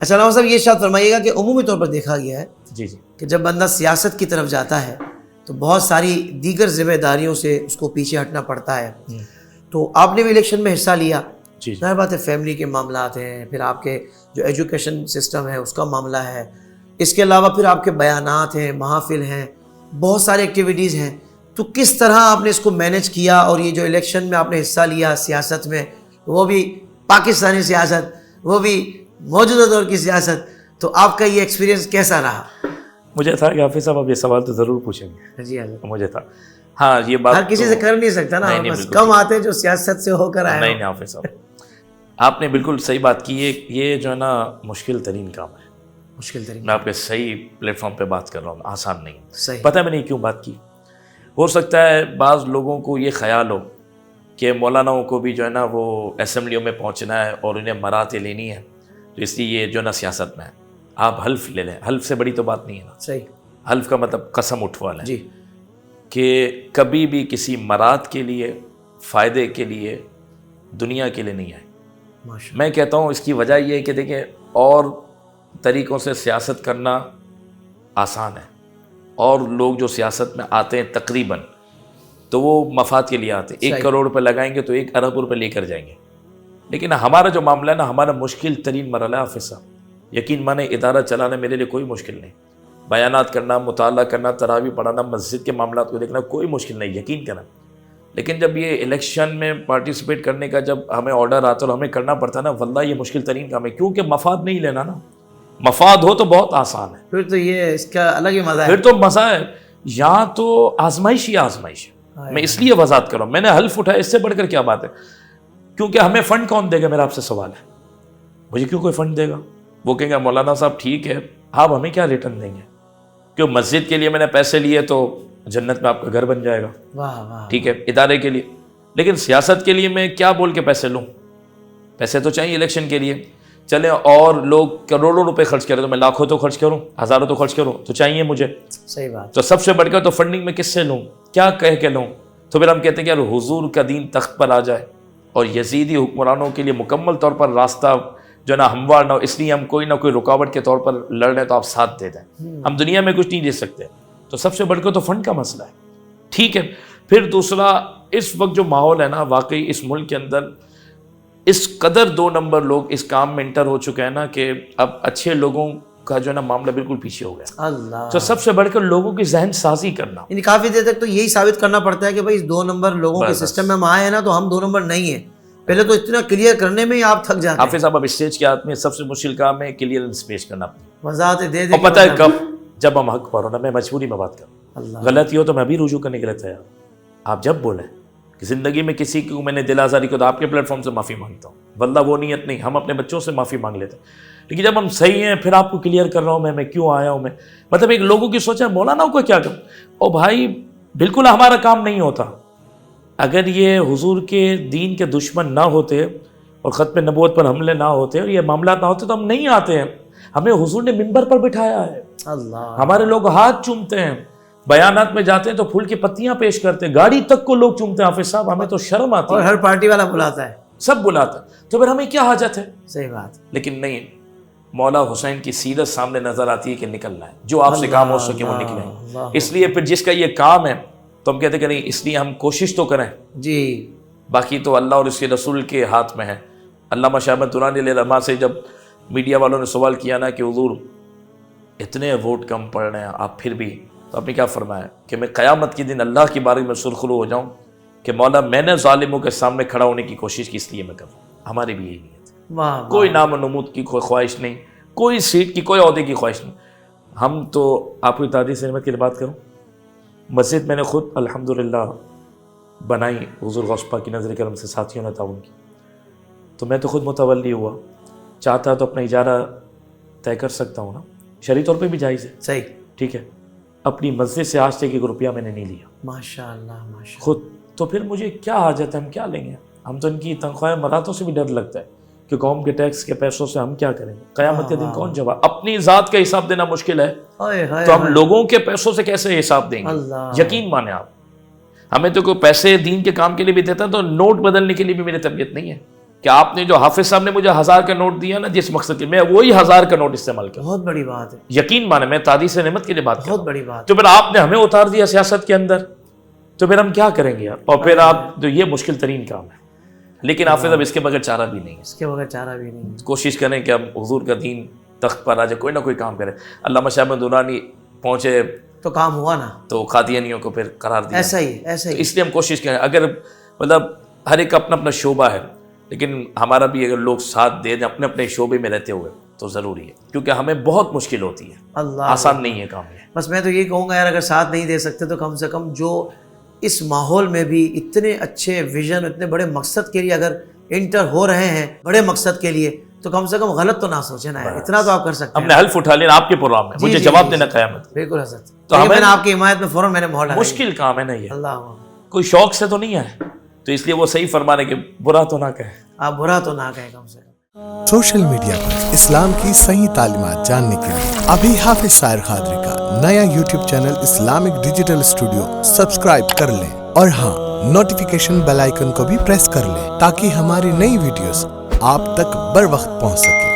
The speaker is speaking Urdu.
اچھا علامہ صاحب یہ ارشاد فرمائیے گا کہ عمومی طور پر دیکھا گیا ہے جی جی کہ جب بندہ سیاست کی طرف جاتا ہے تو بہت ساری دیگر ذمہ داریوں سے اس کو پیچھے ہٹنا پڑتا ہے. تو آپ نے بھی الیکشن میں حصہ لیا. جی ظاہر بات ہے فیملی کے معاملات ہیں، پھر آپ کے جو ایجوکیشن سسٹم ہے اس کا معاملہ ہے، اس کے علاوہ پھر آپ کے بیانات ہیں، محافل ہیں، بہت ساری ایکٹیویٹیز ہیں. تو کس طرح آپ نے اس کو مینیج کیا؟ اور یہ جو الیکشن میں آپ نے حصہ لیا سیاست میں، وہ بھی پاکستانی سیاست، وہ بھی موجودہ دور کی سیاست، تو آپ کا یہ ایکسپیرینس کیسا رہا؟ مجھے تھا کہ حافظ صاحب آپ یہ سوال تو ضرور پوچھیں گے. جی حضرت. مجھے تھا ہاں یہ بات ہر کسی سے کر نہیں سکتا نا، بس کم آتے ہیں جو سیاست سے ہو کر آئے. نہیں حافظ صاحب آپ نے بالکل صحیح بات کی ہے. یہ جو ہے نا مشکل ترین کام ہے. مشکل ترین. میں آپ کے صحیح پلیٹ فارم پہ بات کر رہا ہوں، آسان نہیں. صحیح. پتہ میں نہیں کیوں بات کی. ہو سکتا ہے بعض لوگوں کو یہ خیال ہو کہ مولاناؤں کو بھی جو ہے نا وہ اسمبلیوں میں پہنچنا ہے اور انہیں مراتیں لینی ہے، تو اس لیے یہ جو ہے نا سیاست میں ہے. آپ حلف لے لیں، حلف سے بڑی تو بات نہیں ہے نا. صحیح. حلف کا مطلب قسم اٹھوا لیں جی کہ کبھی بھی کسی مراد کے لیے، فائدے کے لیے، دنیا کے لیے نہیں آئے. میں کہتا ہوں اس کی وجہ یہ ہے کہ دیکھیں اور طریقوں سے سیاست کرنا آسان ہے، اور لوگ جو سیاست میں آتے ہیں تقریباً تو وہ مفاد کے لیے آتے ہیں. 1 کروڑ روپے لگائیں گے تو 1 ارب روپے لے کر جائیں گے. لیکن ہمارا جو معاملہ ہے نا، ہمارا مشکل ترین مرحلہ ہے حافظ صاحب. یقین مانے ادارہ چلانا میرے لیے کوئی مشکل نہیں. بیانات کرنا، مطالعہ کرنا، تراویح پڑھانا، مسجد کے معاملات کو دیکھنا کوئی مشکل نہیں، یقین کرنا. لیکن جب یہ الیکشن میں پارٹیسپیٹ کرنے کا جب ہمیں آرڈر آتا ہے اور ہمیں کرنا پڑتا ہے نا، واللہ یہ مشکل ترین کام ہے. کیونکہ مفاد نہیں لینا نا. مفاد ہو تو بہت آسان ہے، پھر تو یہ اس کا الگ ہی مزہ ہے. پھر تو مزہ ہے. یہاں تو آزمائش ہی آزمائش ہے. میں اس لیے وضاحت کر رہا ہوں، میں نے حلف اٹھایا، اس سے بڑھ کر کیا بات ہے. کیونکہ ہمیں فنڈ کون دے گا، میرا آپ سے سوال ہے. مجھے کیوں کوئی فنڈ دے گا؟ وہ کہیں گے مولانا صاحب ٹھیک ہے، آپ ہمیں کیا ریٹرن دیں گے؟ کیوں مسجد کے لیے میں نے پیسے لیے تو جنت میں آپ کا گھر بن جائے گا. واہ واہ. ٹھیک ہے ادارے کے لیے. لیکن سیاست کے لیے میں کیا بول کے پیسے لوں؟ پیسے تو چاہیے الیکشن کے لیے. چلیں اور لوگ کروڑوں روپے خرچ کریں تو میں لاکھوں تو خرچ کروں، ہزاروں تو خرچ کروں، تو چاہیے مجھے. صحیح بات. تو سب سے بڑھ کر تو فنڈنگ میں کس سے لوں؟ کیا کہہ کے لوں؟ تو پھر ہم کہتے ہیں کہ یار حضور کا دین تخت پر آ جائے اور یزیدی حکمرانوں کے لیے مکمل طور پر راستہ جو ہے نا ہموار نہ ہو، اس لیے ہم کوئی نہ کوئی رکاوٹ کے طور پر لڑ رہے ہیں تو آپ ساتھ دے دیں. ہم دنیا میں کچھ نہیں دے سکتے، تو سب سے بڑھ کر تو فنڈ کا مسئلہ ہے. ٹھیک ہے. پھر دوسرا، اس وقت جو ماحول ہے نا، واقعی اس ملک کے اندر اس قدر 2 نمبر لوگ اس کام میں انٹر ہو چکے ہیں نا کہ اب اچھے لوگوں کا جو ہے نا معاملہ بالکل پیچھے ہو گیا. اللہ. تو سب سے بڑھ کر لوگوں کی ذہن سازی کرنا. یعنی کافی دیر تک تو یہی ثابت کرنا پڑتا ہے کہ بھائی اس 2 نمبر لوگوں کے سسٹم میں ہم آئے ہیں نا، تو ہم 2 نمبر نہیں ہیں. پہلے تو اتنا کلیئر کرنے میں ہی آپ تھک جاتے ہیں. حافظ صاحب اب اسٹیج کے ہاتھ میں سب سے مشکل کام ہے کلیئرنس پیش کرنا. وضاحت دے دے. اور پتہ ہے کب؟ جب ہم حق پر ہونا. میں مجبوری میں بات کروں، غلطی ہو تو میں بھی رجوع کرنے کے لیے تیار. آپ جب بولیں کہ زندگی میں کسی کو میں نے دل آزاری کو تو آپ کے پلیٹ فارم سے معافی مانگتا ہوں، واللہ وہ نیت نہیں. ہم اپنے بچوں سے معافی مانگ لیتے ہیں. لیکن جب ہم صحیح ہیں پھر آپ کو کلیئر کر رہا ہوں میں کیوں آیا ہوں. میں مطلب ایک لوگوں کی سوچ ہے مولانا کو کیا کروں. او بھائی بالکل ہمارا کام نہیں ہوتا. اگر یہ حضور کے دین کے دشمن نہ ہوتے اور ختم نبوت پر حملے نہ ہوتے اور یہ معاملات نہ ہوتے تو ہم نہیں آتے ہیں. ہمیں حضور نے منبر پر بٹھایا ہے. اللہ. ہمارے لوگ ہاتھ چومتے ہیں، بیانات میں جاتے ہیں تو پھول کی پتیاں پیش کرتے ہیں، گاڑی تک کو لوگ چومتے ہیں. حافظ صاحب ہمیں تو شرم آتی ہے. اور ہر پارٹی والا بلاتا ہے، سب بلاتا ہے، تو پھر ہمیں کیا حاجت ہے؟ صحیح بات. لیکن نہیں، مولا حسین کی سیرت سامنے نظر آتی ہے کہ نکلنا ہے، جو آپ سے کام ہو سکے وہ نکلیں. اس لیے پھر جس کا یہ کام ہے تو ہم کہتے ہیں کہ نہیں، اس لیے ہم کوشش تو کریں. جی. باقی تو اللہ اور اس کے رسول کے ہاتھ میں ہے. علامہ شاہ احمد درانی علیہ رحمہ سے جب میڈیا والوں نے سوال کیا نا کہ حضور اتنے ووٹ کم پڑ رہے ہیں آپ پھر بھی، تو آپ نے کیا فرمایا کہ میں قیامت کے دن اللہ کی بارگاہ میں سرخرو ہو جاؤں کہ مولا میں نے ظالموں کے سامنے کھڑا ہونے کی کوشش کی، اس لیے میں کروں. ہماری بھی یہی نیت ہے. واہ. کوئی نام و نمود کی کوئی خواہش نہیں، کوئی سیٹ کی، کوئی عہدے کی خواہش نہیں. ہم تو آپ کو تعدیث نعمت کی بات کروں، مسجد میں نے خود الحمدللہ بنائی، حضور غوث پاک کی نظر کرم سے ساتھیوں نے تعاون کی، تو میں تو خود متولی ہوا. چاہتا تو اپنا اجارہ طے کر سکتا ہوں نا، شرعی طور پہ بھی جائز ہے. صحیح. ٹھیک ہے. اپنی مسجد سے آج تک 1 روپیہ میں نے نہیں لیا. ماشاء اللہ ماشاء خود. تو پھر مجھے کیا حاجت ہے، ہم کیا لیں گے؟ ہم تو ان کی تنخواہ مراتوں سے بھی ڈر لگتا ہے کہ قوم کے ٹیکس کے پیسوں سے ہم کیا کریں گے؟ قیامت کے دن کون جواب؟ اپنی ذات کا حساب دینا مشکل ہے تو ہم لوگوں کے پیسوں سے کیسے حساب دیں گے؟ یقین مانیں آپ، ہمیں تو کوئی پیسے دین کے کام کے لیے بھی دیتا ہے تو نوٹ بدلنے کے لیے بھی میری طبیعت نہیں ہے. کہ آپ نے جو حافظ صاحب نے مجھے 1000 کا نوٹ دیا نا جس مقصد کے، میں وہی 1000 کا نوٹ استعمال کیا. بہت بڑی بات ہے. یقین مانے میں تعدیث نعمت کے لیے بات بہت بڑی بات. تو پھر آپ نے ہمیں اتار دیا سیاست کے اندر، تو پھر ہم کیا کریں گے یار؟ اور پھر آپ جو یہ مشکل ترین کام ہے. لیکن حافظ اب اس کے بغیر چارہ بھی نہیں ہے. اس کے بغیر چارہ بھی نہیں. کوشش کریں کہ ہم حضور کا دین تخت پر آ جائے، کوئی نہ کوئی کام کرے. علامہ شاہ احمد درانی پہنچے تو کام ہوا نا، تو قادیانیوں کو پھر قرار دیا. ایسا ہی. اس لیے ہم کوشش کریں، اگر مطلب ہر ایک اپنا اپنا شعبہ ہے، لیکن ہمارا بھی اگر لوگ ساتھ دے دیں اپنے اپنے شعبے میں رہتے ہوئے تو ضروری ہے، کیونکہ ہمیں بہت مشکل ہوتی ہے. اللہ آسان نہیں ہے کام یہ. بس میں تو یہ کہوں گا یار، اگر ساتھ نہیں دے سکتے تو کم سے کم جو اس ماحول میں بھی اتنے اچھے ویژن، اتنے بڑے مقصد کے لیے اگر انٹر ہو رہے ہیں، بڑے مقصد کے لیے، تو کم سے کم غلط تو نہ سوچیں نا. اتنا تو آپ کر سکتے ہیں. ہم نے حلف اٹھا لیا آپ کے پروگرام میں، مجھے جواب دینا قیامت. بالکل حضرت. تو میں نے آپ کی حمایت میں فوراً میں نے مہر لگائی. مشکل کام ہے نا یہ، اللہ کوئی شوق سے تو نہیں ہے، تو اس لیے وہ صحیح فرمانے کہ برا تو نہ کہیں. آپ برا تو نہ کہیں کم سے کم. سوشل میڈیا پر اسلام کی صحیح تعلیمات جاننے کے لیے ابھی حافظ سائر قادری کا نیا YouTube channel Islamic digital studio subscribe کر لیں، اور ہاں، نوٹیفیکیشن بیل آئیکن کو بھی پریس کر لیں تاکہ ہماری نئی ویڈیوز آپ تک بر وقت پہنچ سکیں.